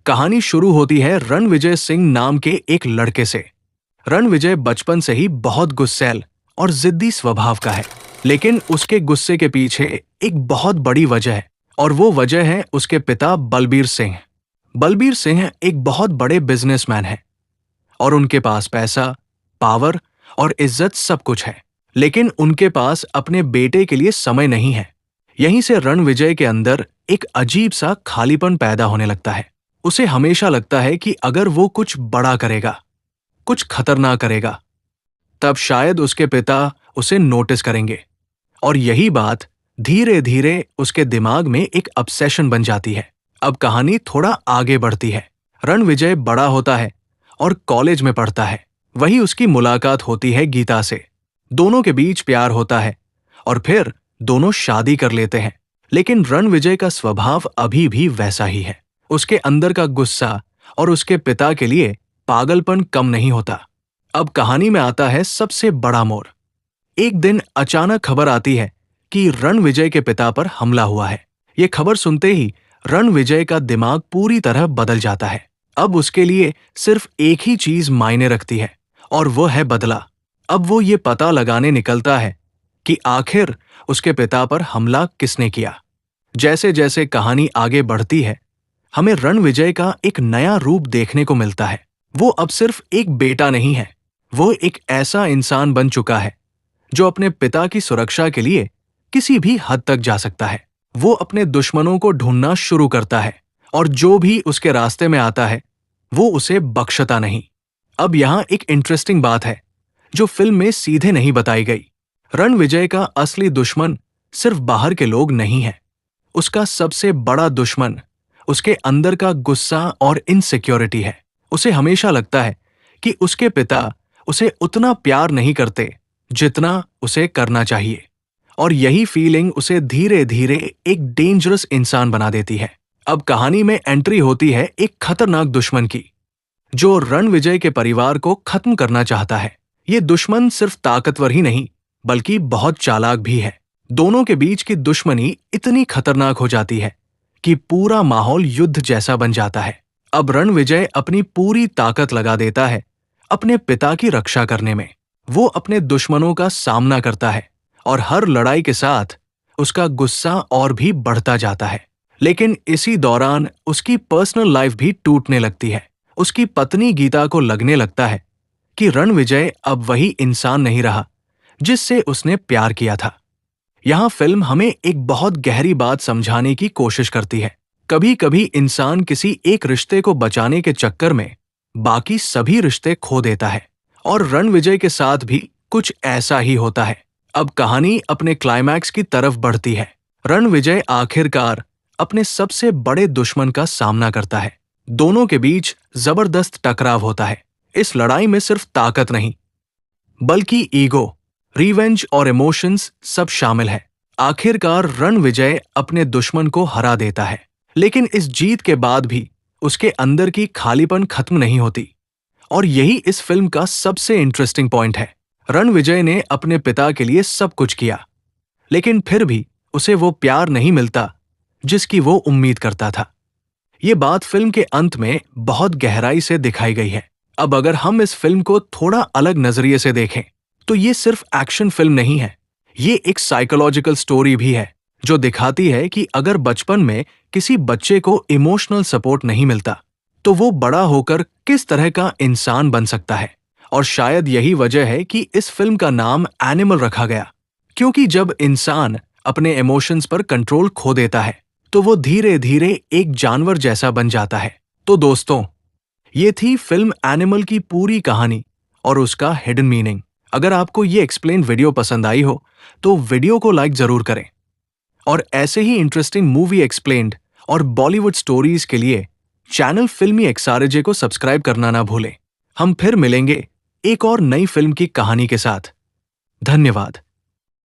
कहानी शुरू होती है रणविजय सिंह नाम के एक लड़के से। रणविजय बचपन से ही बहुत गुस्सैल और जिद्दी स्वभाव का है, लेकिन उसके गुस्से के पीछे एक बहुत बड़ी वजह है और वो वजह है उसके पिता बलबीर सिंह। बलबीर सिंह एक बहुत बड़े बिजनेसमैन हैं और उनके पास पैसा, पावर और इज्जत सब कुछ है, लेकिन उनके पास अपने बेटे के लिए समय नहीं है। यहीं से रणविजय के अंदर एक अजीब सा खालीपन पैदा होने लगता है। उसे हमेशा लगता है कि अगर वो कुछ बड़ा करेगा, कुछ खतरनाक करेगा, तब शायद उसके पिता उसे नोटिस करेंगे। और यही बात धीरे धीरे उसके दिमाग में एक ऑब्सेशन बन जाती है। अब कहानी थोड़ा आगे बढ़ती है। रणविजय बड़ा होता है और कॉलेज में पढ़ता है। वही उसकी मुलाकात होती है गीता से। दोनों के बीच प्यार होता है और फिर दोनों शादी कर लेते हैं। लेकिन रणविजय का स्वभाव अभी भी वैसा ही है। उसके अंदर का गुस्सा और उसके पिता के लिए पागलपन कम नहीं होता। अब कहानी में आता है सबसे बड़ा मोड़। एक दिन अचानक खबर आती है कि रणविजय के पिता पर हमला हुआ है। ये खबर सुनते ही रणविजय का दिमाग पूरी तरह बदल जाता है। अब उसके लिए सिर्फ एक ही चीज मायने रखती है और वो है बदला। अब वो ये पता लगाने निकलता है कि आखिर उसके पिता पर हमला किसने किया। जैसे जैसे कहानी आगे बढ़ती है, हमें रणविजय का एक नया रूप देखने को मिलता है। वो अब सिर्फ एक बेटा नहीं है, वो एक ऐसा इंसान बन चुका है जो अपने पिता की सुरक्षा के लिए किसी भी हद तक जा सकता है। वो अपने दुश्मनों को ढूंढना शुरू करता है और जो भी उसके रास्ते में आता है वो उसे बख्शता नहीं। अब यहाँ एक इंटरेस्टिंग बात है जो फिल्म में सीधे नहीं बताई गई। रणविजय का असली दुश्मन सिर्फ बाहर के लोग नहीं है। उसका सबसे बड़ा दुश्मन उसके अंदर का गुस्सा और इनसिक्योरिटी है। उसे हमेशा लगता है कि उसके पिता उसे उतना प्यार नहीं करते जितना उसे करना चाहिए, और यही फीलिंग उसे धीरे धीरे एक डेंजरस इंसान बना देती है। अब कहानी में एंट्री होती है एक खतरनाक दुश्मन की, जो रणविजय के परिवार को खत्म करना चाहता है। ये दुश्मन सिर्फ ताकतवर ही नहीं बल्कि बहुत चालाक भी है। दोनों के बीच की दुश्मनी इतनी खतरनाक हो जाती है कि पूरा माहौल युद्ध जैसा बन जाता है। अब रणविजय अपनी पूरी ताकत लगा देता है अपने पिता की रक्षा करने में। वो अपने दुश्मनों का सामना करता है और हर लड़ाई के साथ उसका गुस्सा और भी बढ़ता जाता है। लेकिन इसी दौरान उसकी पर्सनल लाइफ भी टूटने लगती है। उसकी पत्नी गीता को लगने लगता है कि रणविजय अब वही इंसान नहीं रहा जिससे उसने प्यार किया था। यहाँ फिल्म हमें एक बहुत गहरी बात समझाने की कोशिश करती है। कभी कभी इंसान किसी एक रिश्ते को बचाने के चक्कर में बाकी सभी रिश्ते खो देता है, और रणविजय के साथ भी कुछ ऐसा ही होता है। अब कहानी अपने क्लाइमैक्स की तरफ बढ़ती है। रणविजय आखिरकार अपने सबसे बड़े दुश्मन का सामना करता है। दोनों के बीच जबरदस्त टकराव होता है। इस लड़ाई में सिर्फ ताकत नहीं बल्कि ईगो, रिवेंज और इमोशंस सब शामिल है। आखिरकार रणविजय अपने दुश्मन को हरा देता है, लेकिन इस जीत के बाद भी उसके अंदर की खालीपन खत्म नहीं होती। और यही इस फिल्म का सबसे इंटरेस्टिंग पॉइंट है। रणविजय ने अपने पिता के लिए सब कुछ किया, लेकिन फिर भी उसे वो प्यार नहीं मिलता जिसकी वो उम्मीद करता था। ये बात फिल्म के अंत में बहुत गहराई से दिखाई गई है। अब अगर हम इस फिल्म को थोड़ा अलग नजरिए से देखें तो ये सिर्फ एक्शन फिल्म नहीं है, ये एक साइकोलॉजिकल स्टोरी भी है जो दिखाती है कि अगर बचपन में किसी बच्चे को इमोशनल सपोर्ट नहीं मिलता तो वो बड़ा होकर किस तरह का इंसान बन सकता है। और शायद यही वजह है कि इस फिल्म का नाम एनिमल रखा गया, क्योंकि जब इंसान अपने इमोशंस पर कंट्रोल खो देता है तो वो धीरे धीरे एक जानवर जैसा बन जाता है। तो दोस्तों, ये थी फिल्म एनिमल की पूरी कहानी और उसका हिडन मीनिंग। अगर आपको ये एक्सप्लेन वीडियो पसंद आई हो तो वीडियो को लाइक जरूर करें, और ऐसे ही इंटरेस्टिंग मूवी एक्सप्लेन्ड और बॉलीवुड स्टोरीज के लिए चैनल फिल्मी एक्सआरजे को सब्सक्राइब करना ना भूलें। हम फिर मिलेंगे एक और नई फिल्म की कहानी के साथ। धन्यवाद।